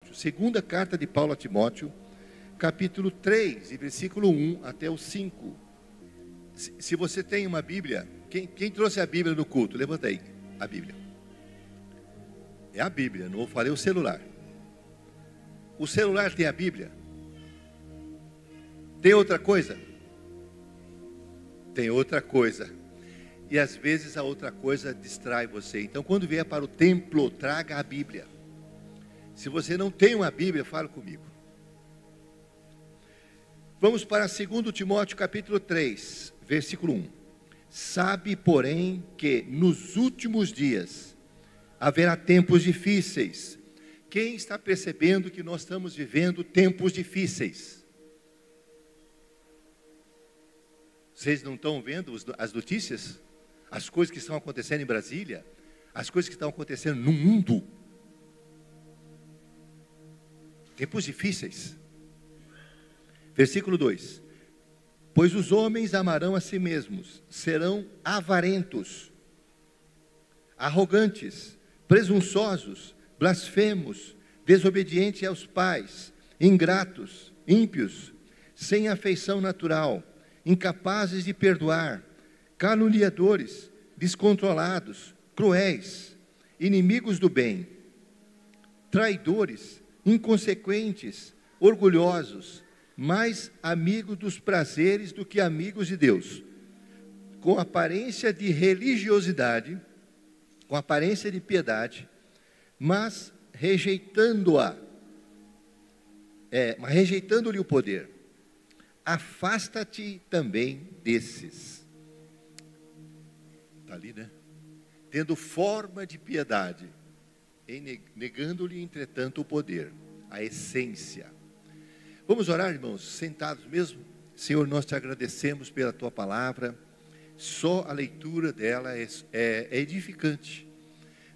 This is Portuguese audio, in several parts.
Timóteo. Segunda carta de Paulo a Timóteo, capítulo 3, e versículo 1 até o 5. Se você tem uma Bíblia, quem trouxe a Bíblia no culto? Levanta aí a Bíblia. É a Bíblia, não falei o celular. O celular tem a Bíblia? Tem outra coisa? Tem outra coisa. E às vezes a outra coisa distrai você. Então quando vier para o templo, traga a Bíblia. Se você não tem uma Bíblia, fale comigo. Vamos para 2 Timóteo capítulo 3, versículo 1. Sabe, porém, que nos últimos dias haverá tempos difíceis. Quem está percebendo que nós estamos vivendo tempos difíceis? Vocês não estão vendo as notícias? As coisas que estão acontecendo em Brasília? As coisas que estão acontecendo no mundo? Tempos difíceis. Versículo 2. Pois os homens amarão a si mesmos, serão avarentos, arrogantes, presunçosos, blasfemos, desobedientes aos pais, ingratos, ímpios, sem afeição natural, incapazes de perdoar, caluniadores, descontrolados, cruéis, inimigos do bem, traidores, inconsequentes, orgulhosos, mais amigos dos prazeres do que amigos de Deus, com aparência de religiosidade, com aparência de piedade, mas rejeitando-lhe o poder. Afasta-te também desses. Está ali, né? Tendo forma de piedade, negando-lhe, entretanto, o poder, a essência. Vamos orar, irmãos, sentados mesmo? Senhor, nós te agradecemos pela tua palavra. Só a leitura dela é edificante.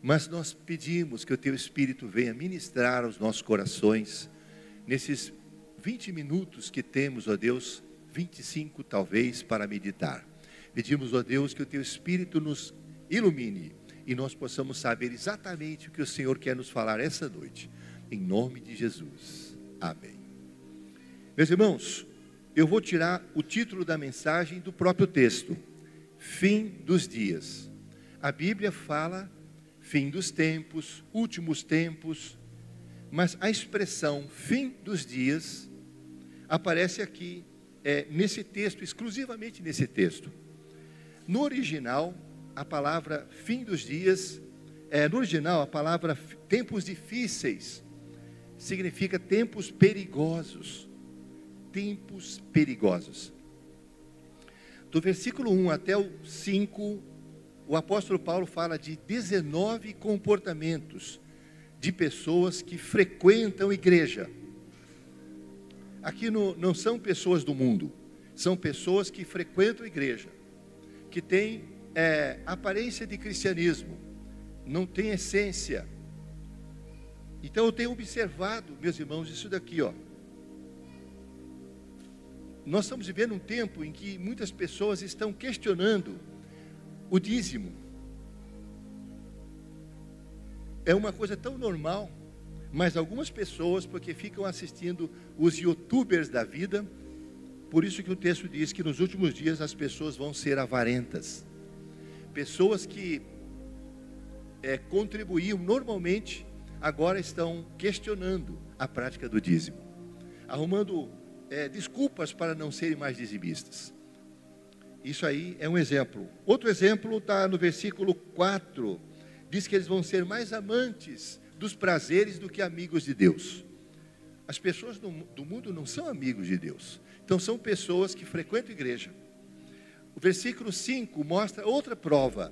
Mas nós pedimos que o teu Espírito venha ministrar aos nossos corações, nesses 20 minutos que temos, ó Deus, 25 talvez, para meditar. Pedimos, ó Deus, que o teu Espírito nos ilumine e nós possamos saber exatamente o que o Senhor quer nos falar essa noite. Em nome de Jesus. Amém. Meus irmãos, eu vou tirar o título da mensagem do próprio texto. Fim dos dias. A Bíblia fala fim dos tempos, últimos tempos, mas a expressão fim dos dias aparece aqui, nesse texto, exclusivamente nesse texto. No original, a palavra fim dos dias, no original a palavra tempos difíceis, significa tempos perigosos. Tempos perigosos. Do versículo 1 até o 5, o apóstolo Paulo fala de 19 comportamentos de pessoas que frequentam igreja. Aqui não são pessoas do mundo, são pessoas que frequentam igreja, que têm aparência de cristianismo, não tem essência. Então eu tenho observado, meus irmãos, isso daqui, ó. Nós estamos vivendo um tempo em que muitas pessoas estão questionando o dízimo. É uma coisa tão normal, mas algumas pessoas, porque ficam assistindo os youtubers da vida, por isso que o texto diz que nos últimos dias as pessoas vão ser avarentas. Pessoas que contribuíam normalmente, agora estão questionando a prática do dízimo, arrumando desculpas para não serem mais dizimistas. Isso aí é um exemplo. Outro exemplo está no versículo 4, diz que eles vão ser mais amantes dos prazeres do que amigos de Deus. As pessoas do mundo não são amigos de Deus, então são pessoas que frequentam a igreja. O versículo 5 mostra outra prova.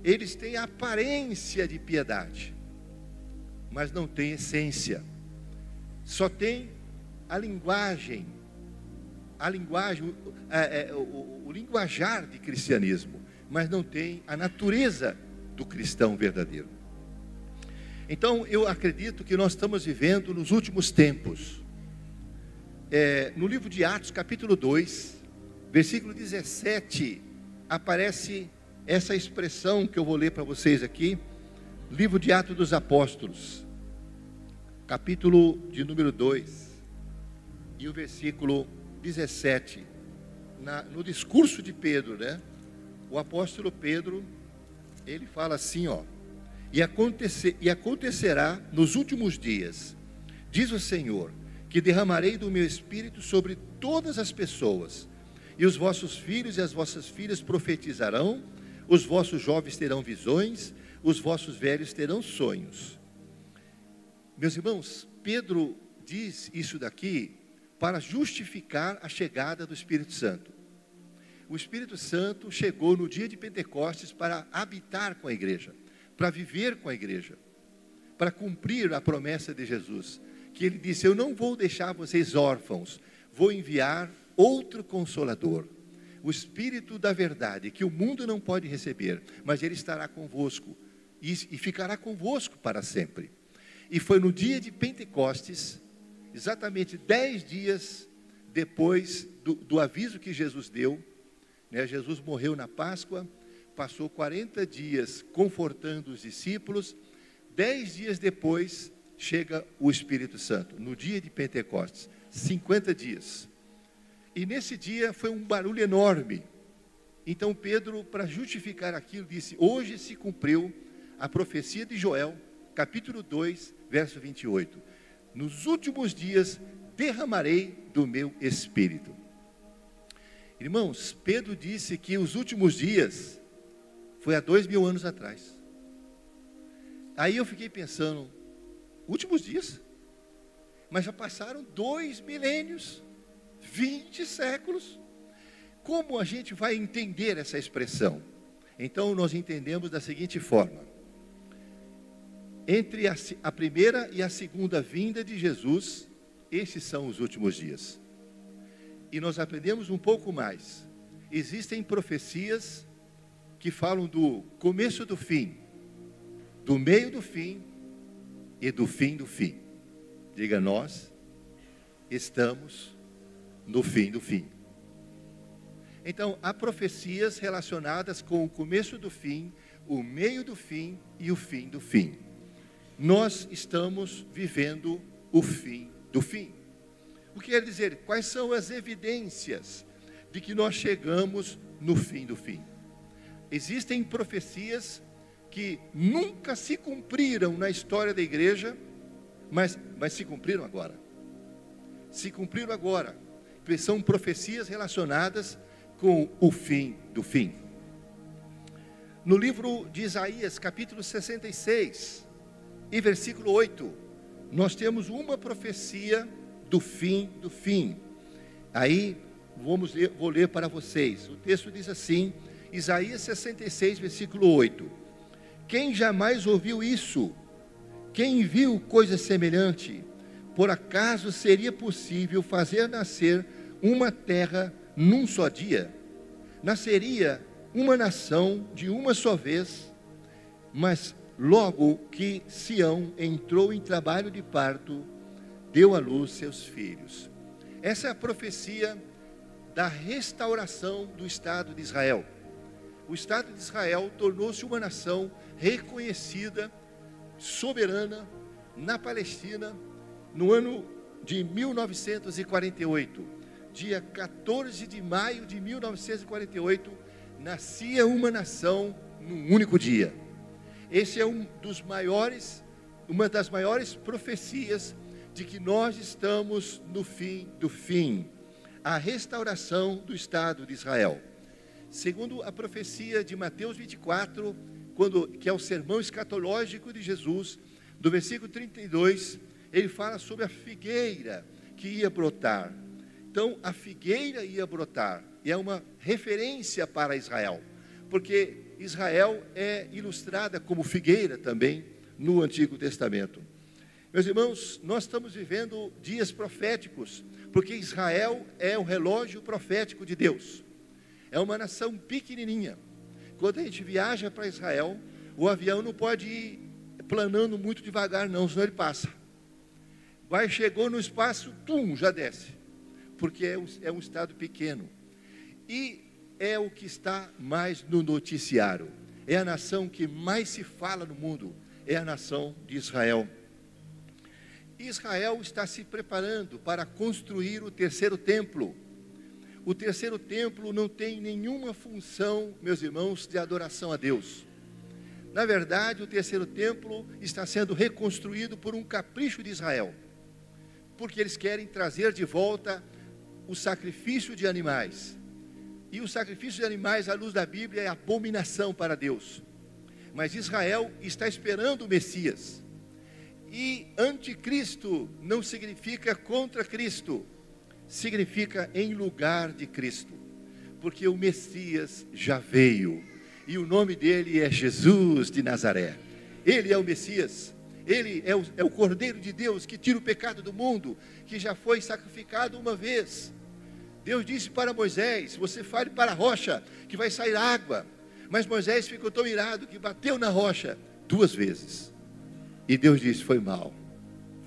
Eles têm a aparência de piedade, mas não têm essência. Só tem a linguagem, o linguajar de cristianismo, mas não tem a natureza do cristão verdadeiro. Então eu acredito que nós estamos vivendo nos últimos tempos. No livro de Atos, capítulo 2, versículo 17, aparece essa expressão que eu vou ler para vocês aqui. Livro de Atos dos Apóstolos, capítulo de número 2, e o versículo 17, no discurso de Pedro, né? O apóstolo Pedro, ele fala assim, ó: e acontecerá nos últimos dias, diz o Senhor, que derramarei do meu espírito sobre todas as pessoas, e os vossos filhos e as vossas filhas profetizarão, os vossos jovens terão visões, os vossos velhos terão sonhos. Meus irmãos, Pedro diz isso daqui para justificar a chegada do Espírito Santo. O Espírito Santo chegou no dia de Pentecostes para habitar com a igreja, para viver com a igreja, para cumprir a promessa de Jesus, que ele disse: eu não vou deixar vocês órfãos, vou enviar outro Consolador, o Espírito da verdade, que o mundo não pode receber, mas ele estará convosco, e ficará convosco para sempre. E foi no dia de Pentecostes, exatamente 10 dias depois do aviso que Jesus deu, né? Jesus morreu na Páscoa, passou 40 dias confortando os discípulos, 10 dias depois chega o Espírito Santo, no dia de Pentecostes, 50 dias. E nesse dia foi um barulho enorme. Então Pedro, para justificar aquilo, disse: hoje se cumpriu a profecia de Joel, capítulo 2, verso 28. Nos últimos dias derramarei do meu Espírito. Irmãos, Pedro disse que os últimos dias foi há 2000 anos atrás. Aí eu fiquei pensando, últimos dias? Mas já passaram 2 milênios, 20 séculos. Como a gente vai entender essa expressão? Então nós entendemos da seguinte forma: entre a primeira e a segunda vinda de Jesus, esses são os últimos dias. E nós aprendemos um pouco mais. Existem profecias que falam do começo do fim, do meio do fim e do fim do fim. Diga: nós estamos no fim do fim. Então, há profecias relacionadas com o começo do fim, o meio do fim e o fim do fim. Nós estamos vivendo o fim do fim. O que quer dizer? Quais são as evidências de que nós chegamos no fim do fim? Existem profecias que nunca se cumpriram na história da igreja, mas se cumpriram agora. Se cumpriram agora. São profecias relacionadas com o fim do fim. No livro de Isaías, capítulo 66, e versículo 8, nós temos uma profecia do fim do fim. Aí, vou ler para vocês. O texto diz assim, Isaías 66, versículo 8. Quem jamais ouviu isso? Quem viu coisa semelhante? Por acaso seria possível fazer nascer uma terra num só dia? Nasceria uma nação de uma só vez, mas logo que Sião entrou em trabalho de parto, deu à luz seus filhos. Essa é a profecia da restauração do Estado de Israel. O Estado de Israel tornou-se uma nação reconhecida, soberana, na Palestina, no ano de 1948. Dia 14 de maio de 1948, nascia uma nação num único dia. Esse é uma das maiores profecias de que nós estamos no fim do fim, a restauração do Estado de Israel. Segundo a profecia de Mateus 24, que é o sermão escatológico de Jesus, do versículo 32, ele fala sobre a figueira que ia brotar. Então, a figueira ia brotar, e é uma referência para Israel, porque Israel é ilustrada como figueira também no Antigo Testamento. Meus irmãos, nós estamos vivendo dias proféticos, porque Israel é o relógio profético de Deus. É uma nação pequenininha. Quando a gente viaja para Israel, o avião não pode ir planando muito devagar não, senão ele passa. Chegou no espaço, já desce, porque é um estado pequeno. E é o que está mais no noticiário. É a nação que mais se fala no mundo, é a nação de Israel. Israel está se preparando para construir o terceiro templo. O terceiro templo não tem nenhuma função, meus irmãos, de adoração a Deus. Na verdade, o terceiro templo está sendo reconstruído por um capricho de Israel, porque eles querem trazer de volta o sacrifício de animais. E o sacrifício de animais, à luz da Bíblia, é abominação para Deus. Mas Israel está esperando o Messias. E anticristo não significa contra Cristo, significa em lugar de Cristo, porque o Messias já veio, e o nome dele é Jesus de Nazaré. Ele é o Messias, ele é o Cordeiro de Deus que tira o pecado do mundo, que já foi sacrificado uma vez. Deus disse para Moisés: você fale para a rocha que vai sair água. Mas Moisés ficou tão irado que bateu na rocha 2 vezes. E Deus disse: foi mal,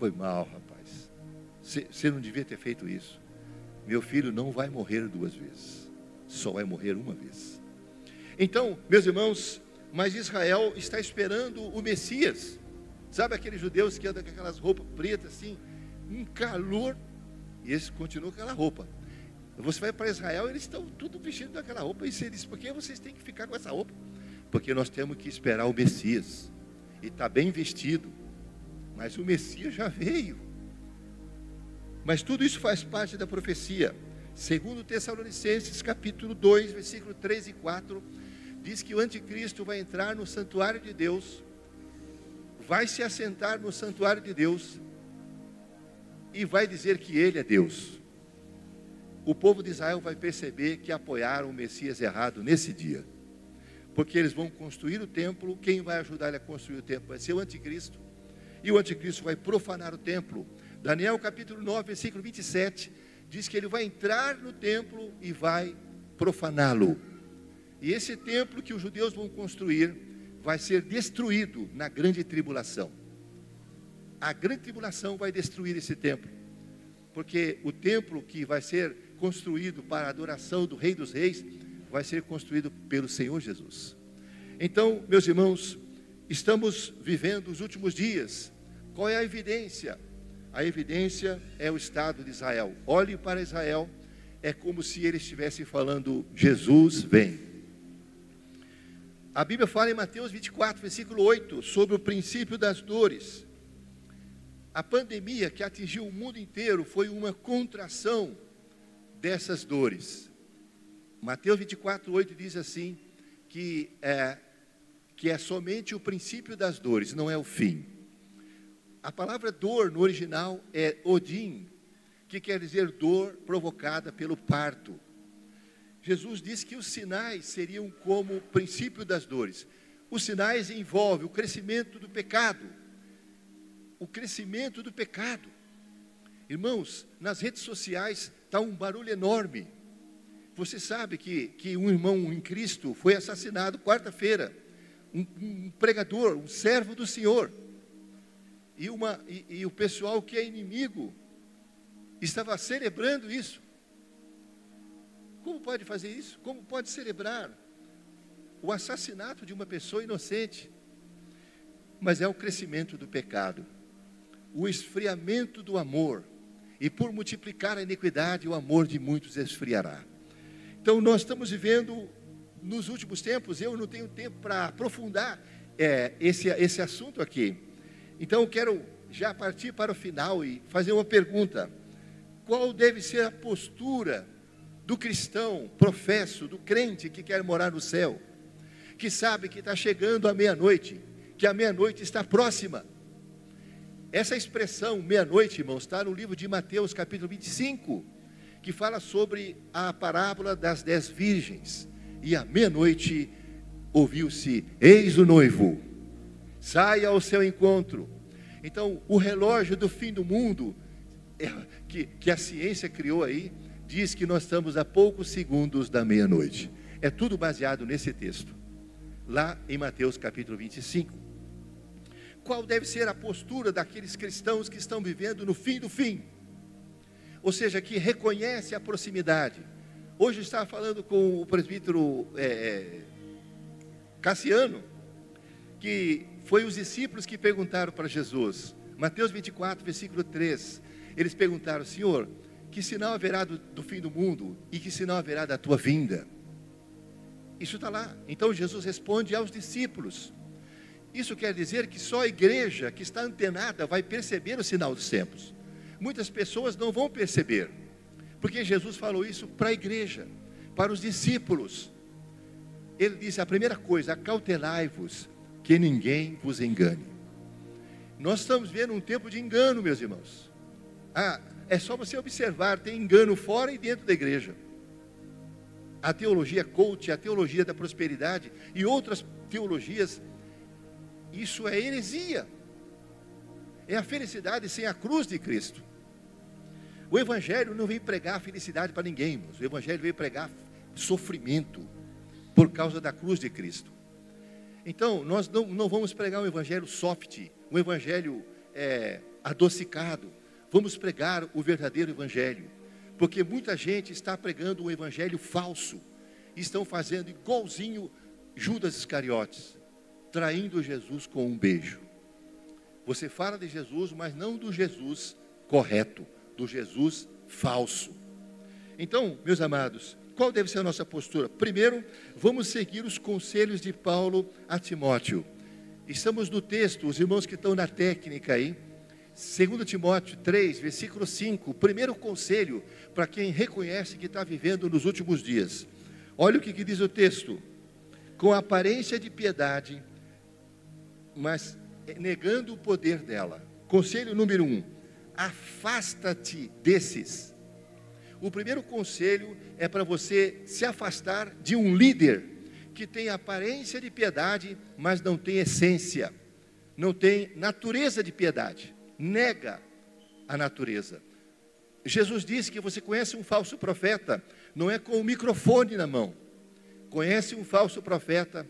rapaz. Você não devia ter feito isso. Meu filho não vai morrer 2 vezes, só vai morrer uma vez. Então, meus irmãos, mas Israel está esperando o Messias. Sabe aqueles judeus que andam com aquelas roupas pretas assim, um calor, e eles continuam com aquela roupa. Você vai para Israel, eles estão tudo vestindo daquela roupa, e você diz: por que vocês têm que ficar com essa roupa? Porque nós temos que esperar o Messias, e está bem vestido, mas o Messias já veio. Mas tudo isso faz parte da profecia. Segundo Tessalonicenses capítulo 2, versículo 3 e 4, diz que o anticristo vai entrar no santuário de Deus, vai se assentar no santuário de Deus, e vai dizer que ele é Deus. O povo de Israel vai perceber que apoiaram o Messias errado nesse dia, porque eles vão construir o templo. Quem vai ajudar ele a construir o templo vai ser o anticristo, e o anticristo vai profanar o templo. Daniel capítulo 9, versículo 27, diz que ele vai entrar no templo e vai profaná-lo. E esse templo que os judeus vão construir vai ser destruído na grande tribulação. A grande tribulação vai destruir esse templo, porque o templo que vai ser construído para a adoração do Rei dos Reis vai ser construído pelo Senhor Jesus. Então, meus irmãos, estamos vivendo os últimos dias. Qual é a evidência? A evidência é o Estado de Israel. Olhe para Israel, é como se ele estivesse falando: Jesus vem. A Bíblia fala em Mateus 24, versículo 8, sobre o princípio das dores. A pandemia que atingiu o mundo inteiro foi uma contração dessas dores. Mateus 24, 8 diz assim, que é somente o princípio das dores, não é o fim. A palavra dor no original é odim, que quer dizer dor provocada pelo parto. Jesus disse que os sinais seriam como o princípio das dores. Os sinais envolvem o crescimento do pecado. O crescimento do pecado. Irmãos, nas redes sociais está um barulho enorme. Você sabe que um irmão em Cristo foi assassinado quarta-feira. Um pregador, um servo do Senhor. E o pessoal que é inimigo estava celebrando isso. Como pode fazer isso? Como pode celebrar o assassinato de uma pessoa inocente? Mas é o crescimento do pecado, o esfriamento do amor, e por multiplicar a iniquidade, o amor de muitos esfriará. Então nós estamos vivendo nos últimos tempos. Eu não tenho tempo para aprofundar esse assunto aqui. Então eu quero já partir para o final e fazer uma pergunta: qual deve ser a postura do cristão professo, do crente que quer morar no céu, que sabe que está chegando a meia-noite, que a meia-noite está próxima? Essa expressão meia-noite, irmãos, está no livro de Mateus capítulo 25, que fala sobre a parábola das 10 virgens. E à meia-noite ouviu-se: eis o noivo, saia ao seu encontro. Então o relógio do fim do mundo, que a ciência criou aí, diz que nós estamos a poucos segundos da meia-noite. É tudo baseado nesse texto, lá em Mateus capítulo 25. Qual deve ser a postura daqueles cristãos que estão vivendo no fim do fim? Ou seja, que reconhece a proximidade. Hoje eu estava falando com o presbítero Cassiano, que foi os discípulos que perguntaram para Jesus: Mateus 24, versículo 3. Eles perguntaram: Senhor, que sinal haverá do fim do mundo? E que sinal haverá da tua vinda? Isso está lá. Então Jesus responde aos discípulos. Isso quer dizer que só a igreja que está antenada vai perceber o sinal dos tempos. Muitas pessoas não vão perceber, porque Jesus falou isso para a igreja, para os discípulos. Ele disse a primeira coisa: acautelai-vos, que ninguém vos engane. Nós estamos vendo um tempo de engano, meus irmãos. É só você observar, tem engano fora e dentro da igreja. A teologia coach, a teologia da prosperidade e outras teologias, isso é heresia. É a felicidade sem a cruz de Cristo. O Evangelho não vem pregar felicidade para ninguém, irmãos. O Evangelho veio pregar sofrimento por causa da cruz de Cristo. Então, nós não vamos pregar um Evangelho soft, um Evangelho adocicado. Vamos pregar o verdadeiro Evangelho, porque muita gente está pregando um Evangelho falso. Estão fazendo igualzinho Judas Iscariotes, traindo Jesus com um beijo. Você fala de Jesus, mas não do Jesus correto, do Jesus falso. Então, meus amados, qual deve ser a nossa postura? Primeiro, vamos seguir os conselhos de Paulo a Timóteo. Estamos no texto, os irmãos que estão na técnica aí, 2 Timóteo 3, versículo 5, o primeiro conselho para quem reconhece que está vivendo nos últimos dias. Olha o que diz o texto: com aparência de piedade, mas negando o poder dela. Conselho número 1, afasta-te desses. O primeiro conselho é para você se afastar de um líder que tem aparência de piedade, mas não tem essência, não tem natureza de piedade, nega a natureza. Jesus disse que você conhece um falso profeta, não é com o microfone na mão, conhece um falso profeta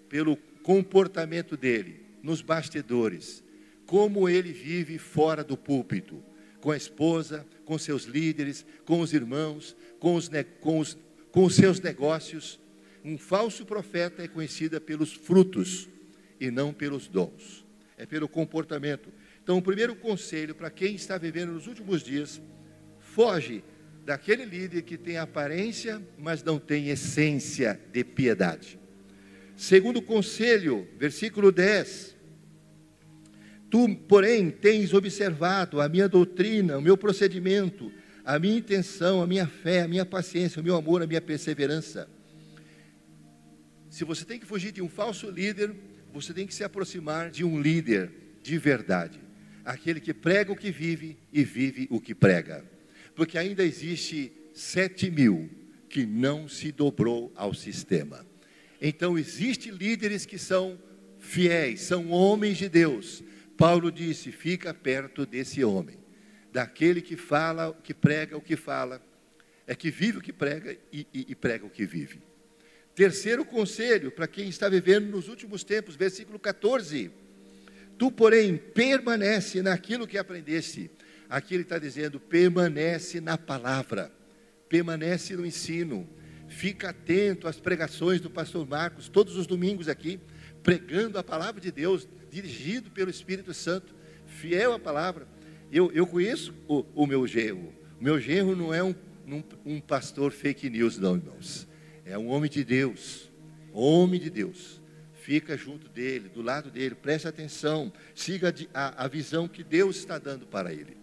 pelo comportamento dele, nos bastidores, como ele vive fora do púlpito, com a esposa, com seus líderes, com os irmãos, com os seus negócios. Um falso profeta é conhecido pelos frutos e não pelos dons, é pelo comportamento. Então, o primeiro conselho para quem está vivendo nos últimos dias: foge daquele líder que tem aparência, mas não tem essência de piedade. Segundo conselho, versículo 10: tu, porém, tens observado a minha doutrina, o meu procedimento, a minha intenção, a minha fé, a minha paciência, o meu amor, a minha perseverança. Se você tem que fugir de um falso líder, você tem que se aproximar de um líder de verdade, aquele que prega o que vive e vive o que prega, porque ainda existe 7.000 que não se dobrou ao sistema. Então existem líderes que são fiéis, são homens de Deus. Paulo disse: fica perto desse homem, daquele que fala, que prega o que fala, que vive o que prega e prega o que vive. Terceiro conselho para quem está vivendo nos últimos tempos, versículo 14: tu, porém, permanece naquilo que aprendeste. Aqui ele está dizendo: permanece na palavra, permanece no ensino, fica atento às pregações do pastor Marcos, todos os domingos aqui, pregando a palavra de Deus, dirigido pelo Espírito Santo, fiel à palavra. Eu conheço o meu genro. O meu genro não é um pastor fake news, não, irmãos. É um homem de Deus, homem de Deus. Fica junto dele, do lado dele, preste atenção, siga a visão que Deus está dando para ele.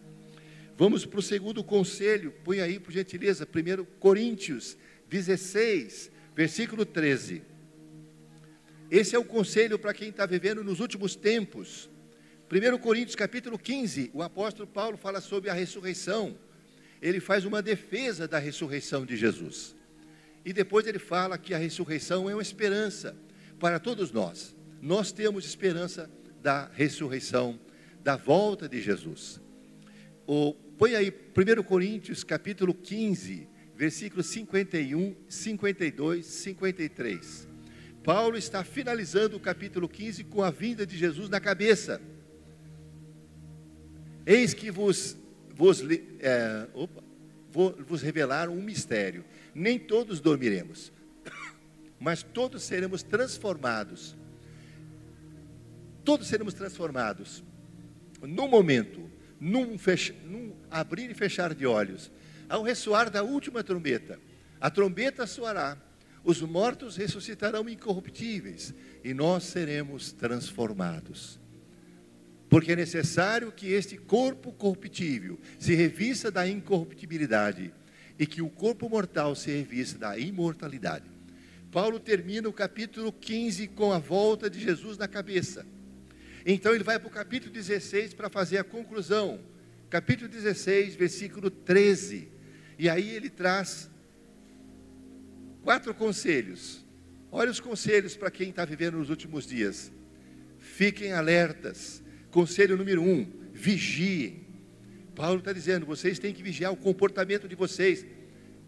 Vamos para o segundo conselho, põe aí por gentileza, 1 Coríntios 16, versículo 13. Esse é o conselho para quem está vivendo nos últimos tempos. 1 Coríntios capítulo 15, o apóstolo Paulo fala sobre a ressurreição. Ele faz uma defesa da ressurreição de Jesus. E depois ele fala que a ressurreição é uma esperança para todos nós. Nós temos esperança da ressurreição, da volta de Jesus. Põe aí 1 Coríntios capítulo 15, versículos 51, 52, 53. Paulo está finalizando o capítulo 15 com a vinda de Jesus na cabeça. Eis que vos revelar um mistério. Nem todos dormiremos, mas todos seremos transformados. Todos seremos transformados no momento, num abrir e fechar de olhos, ao ressoar da última trombeta, a trombeta soará, os mortos ressuscitarão incorruptíveis e nós seremos transformados. Porque é necessário que este corpo corruptível se revista da incorruptibilidade e que o corpo mortal se revista da imortalidade. Paulo termina o capítulo 15 com a volta de Jesus na cabeça. Então ele vai para o capítulo 16 para fazer a conclusão. Capítulo 16, versículo 13. E aí ele traz 4 conselhos. Olha os conselhos para quem está vivendo nos últimos dias. Fiquem alertas. Conselho número 1, vigiem. Paulo está dizendo, vocês têm que vigiar o comportamento de vocês.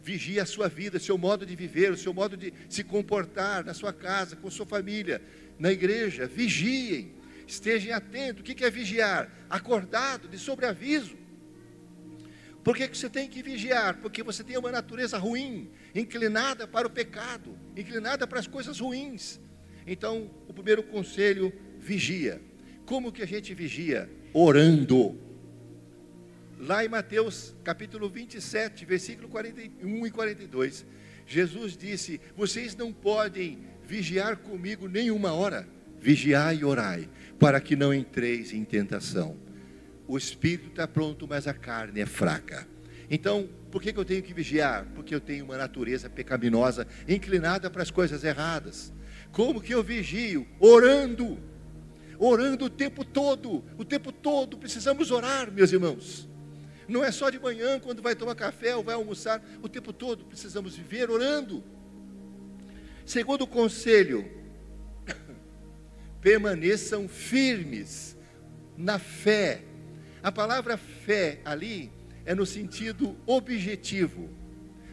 Vigie a sua vida, seu modo de viver, o seu modo de se comportar na sua casa, com sua família, na igreja. Vigiem, estejam atentos. O que é vigiar? Acordado, de sobreaviso. Por que você tem que vigiar? Porque você tem uma natureza ruim, inclinada para o pecado, inclinada para as coisas ruins. Então, o primeiro conselho, vigia. Como que a gente vigia? Orando. Lá em Mateus capítulo 27, versículo 41 e 42, Jesus disse, vocês não podem vigiar comigo nenhuma hora, vigiai e orai, para que não entreis em tentação. O espírito está pronto, mas a carne é fraca. Então, por que eu tenho que vigiar? Porque eu tenho uma natureza pecaminosa, inclinada para as coisas erradas. Como que eu vigio? Orando. Orando o tempo todo, precisamos orar, meus irmãos. Não é só de manhã, quando vai tomar café ou vai almoçar, o tempo todo precisamos viver orando. Segundo conselho, permaneçam firmes na fé. A palavra fé ali é no sentido objetivo,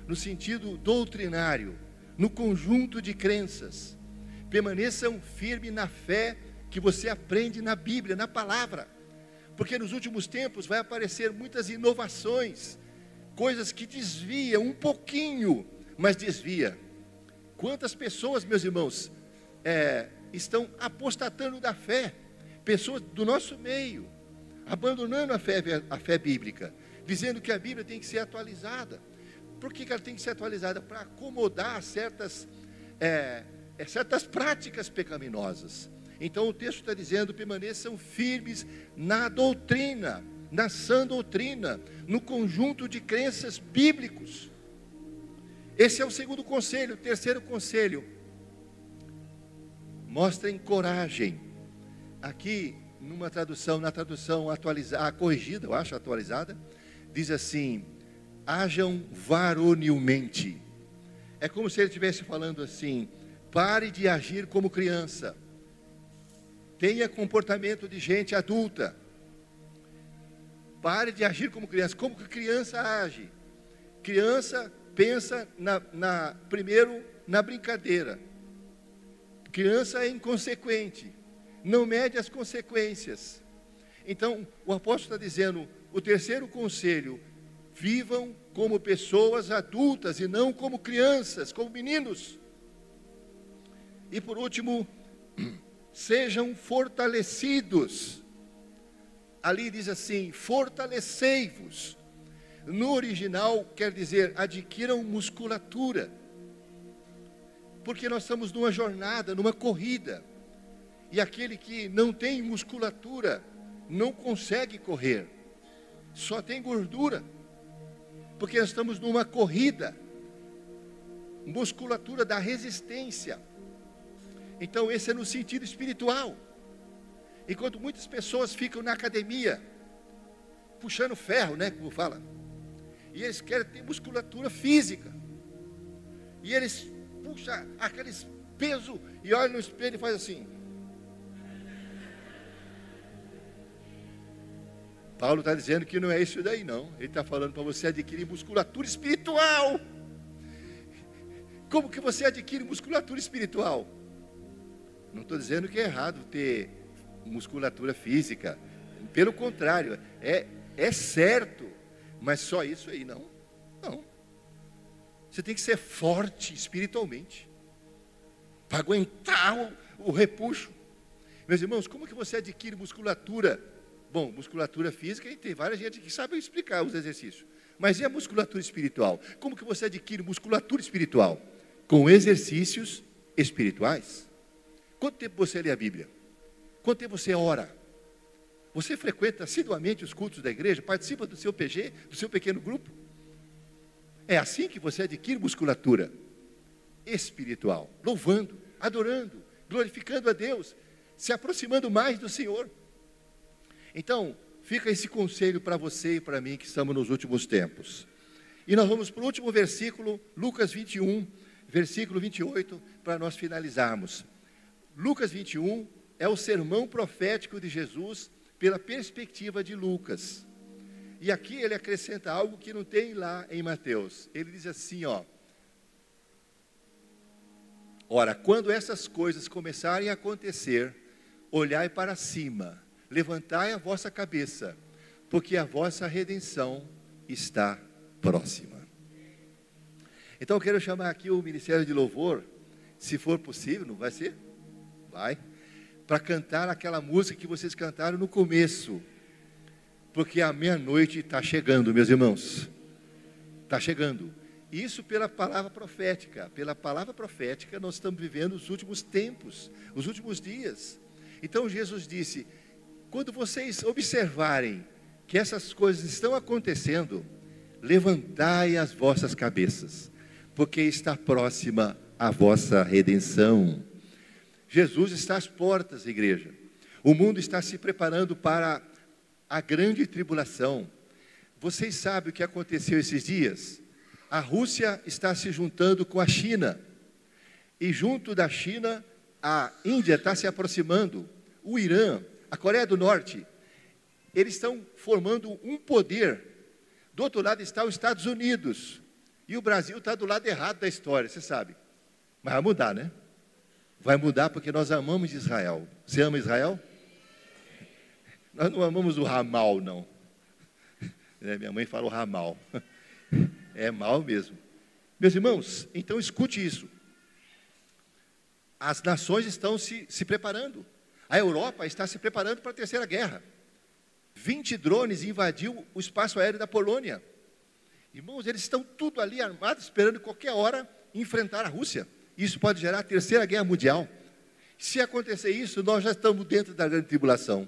no sentido doutrinário, no conjunto de crenças. Permaneçam firmes na fé que você aprende na Bíblia, na palavra, porque nos últimos tempos vai aparecer muitas inovações, coisas que desviam um pouquinho, mas desvia. Quantas pessoas, meus irmãos, estão apostatando da fé, pessoas do nosso meio, abandonando a fé bíblica, dizendo que a Bíblia tem que ser atualizada. Por que ela tem que ser atualizada? Para acomodar certas práticas pecaminosas. Então o texto está dizendo, permaneçam firmes na doutrina, na sã doutrina, no conjunto de crenças bíblicos. Esse é o segundo conselho. O terceiro conselho, mostrem coragem. Aqui, na tradução atualizada, corrigida, eu acho, atualizada, diz assim, hajam varonilmente. É como se ele estivesse falando assim, pare de agir como criança. Tenha comportamento de gente adulta. Pare de agir como criança. Como que criança age? Criança pensa primeiro na brincadeira. Criança é inconsequente. Não mede as consequências. Então, o apóstolo está dizendo, o terceiro conselho, vivam como pessoas adultas e não como crianças, como meninos. E por último, sejam fortalecidos. Ali diz assim, fortalecei-vos. No original quer dizer, adquiram musculatura. Porque nós estamos numa jornada, numa corrida. E aquele que não tem musculatura, não consegue correr. Só tem gordura. Porque nós estamos numa corrida. Musculatura da resistência. Então esse é no sentido espiritual. Enquanto muitas pessoas ficam na academia, puxando ferro, né, como fala. E eles querem ter musculatura física. E eles puxam aqueles pesos e olham no espelho e fazem assim. Paulo está dizendo que não é isso daí não. Ele está falando para você adquirir musculatura espiritual. Como que você adquire musculatura espiritual? Não estou dizendo que é errado ter musculatura física. Pelo contrário, é certo. Mas só isso aí não. Não. Você tem que ser forte espiritualmente. Para aguentar o repuxo. Meus irmãos, como que você adquire musculatura Bom, musculatura física, e tem várias gente que sabe explicar os exercícios. Mas e a musculatura espiritual? Como que você adquire musculatura espiritual? Com exercícios espirituais. Quanto tempo você lê a Bíblia? Quanto tempo você ora? Você frequenta assiduamente os cultos da igreja? Participa do seu PG, do seu pequeno grupo? É assim que você adquire musculatura espiritual. Louvando, adorando, glorificando a Deus, se aproximando mais do Senhor. Então, fica esse conselho para você e para mim que estamos nos últimos tempos. E nós vamos para o último versículo, Lucas 21, versículo 28, para nós finalizarmos. Lucas 21 é o sermão profético de Jesus pela perspectiva de Lucas. E aqui ele acrescenta algo que não tem lá em Mateus. Ele diz assim, ó: ora, quando essas coisas começarem a acontecer, olhai para cima, levantai a vossa cabeça, porque a vossa redenção está próxima. Então eu quero chamar aqui o Ministério de Louvor, se for possível, não vai ser? Vai. Para cantar aquela música que vocês cantaram no começo. Porque a meia-noite está chegando, meus irmãos. Está chegando. Isso pela palavra profética. Pela palavra profética nós estamos vivendo os últimos tempos, os últimos dias. Então Jesus disse: quando vocês observarem que essas coisas estão acontecendo, levantai as vossas cabeças, porque está próxima a vossa redenção. Jesus está às portas, igreja. O mundo está se preparando para a grande tribulação. Vocês sabem o que aconteceu esses dias? A Rússia está se juntando com a China. E junto da China, a Índia está se aproximando. O Irã, a Coreia do Norte. Eles estão formando um poder. Do outro lado está os Estados Unidos. E o Brasil está do lado errado da história, você sabe. Mas vai mudar, né? Vai mudar porque nós amamos Israel. Você ama Israel? Nós não amamos o ramal, não. Minha mãe fala o ramal. É mal mesmo. Meus irmãos, então escute isso. As nações estão se preparando. A Europa está se preparando para a Terceira Guerra. 20 drones invadiu o espaço aéreo da Polônia. Irmãos, eles estão tudo ali armados, esperando qualquer hora enfrentar a Rússia. Isso pode gerar a Terceira Guerra Mundial. Se acontecer isso, nós já estamos dentro da grande tribulação.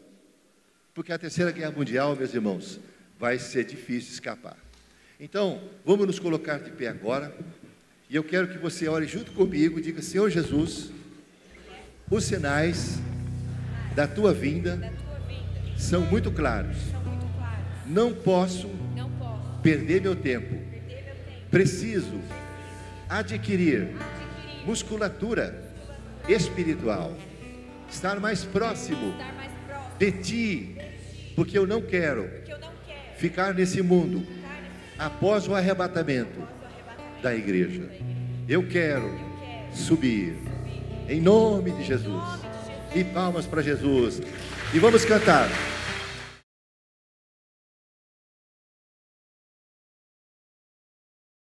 Porque a Terceira Guerra Mundial, meus irmãos, vai ser difícil escapar. Então, vamos nos colocar de pé agora. E eu quero que você ore junto comigo e diga: Senhor Jesus, os sinais da tua vinda são muito claros. Não posso perder meu tempo. Preciso adquirir musculatura espiritual, estar mais próximo de ti, porque eu não quero ficar nesse mundo após o arrebatamento da igreja. Eu quero subir em nome de Jesus. E palmas para Jesus. E vamos cantar.